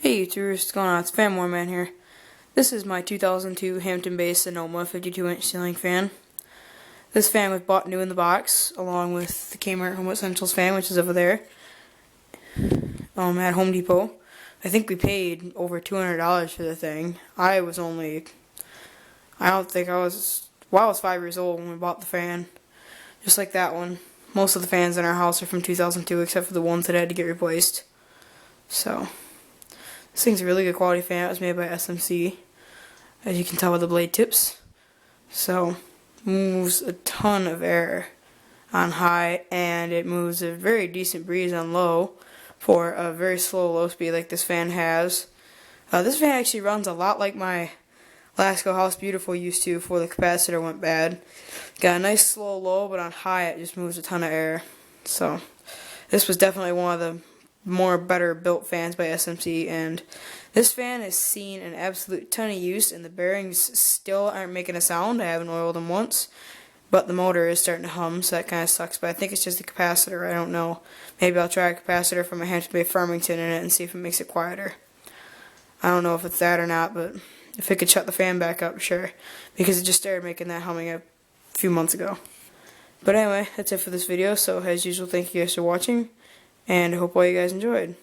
Hey YouTubers, what's going on? It's FanMoreMan here. This is my 2002 Hampton-based Sonoma 52-inch ceiling fan. This fan was bought new in the box, along with the Kmart Home Essentials fan, which is over there, at Home Depot. I think we paid over $200 for the thing. I was 5 years old when we bought the fan. Just like that one. Most of the fans in our house are from 2002, except for the ones that had to get replaced. So, this thing's a really good quality fan. It was made by SMC, as you can tell by the blade tips. So, moves a ton of air on high, and it moves a very decent breeze on low for a very slow low speed like this fan has. This fan actually runs a lot like my Lasco House Beautiful used to before the capacitor went bad. Got a nice slow low, but on high it just moves a ton of air. So, this was definitely one of the more better built fans by SMC, and this fan has seen an absolute ton of use, and the bearings still aren't making a sound. I haven't oiled them once, but the motor is starting to hum, so that kind of sucks. But I think it's just the capacitor. I don't know. Maybe I'll try a capacitor from a Hampton Bay Farmington in it and see if it makes it quieter. I don't know if it's that or not, but if it could shut the fan back up, sure, because it just started making that humming a few months ago. But anyway, that's it for this video. So as usual, thank you guys for watching, and I hope all you guys enjoyed.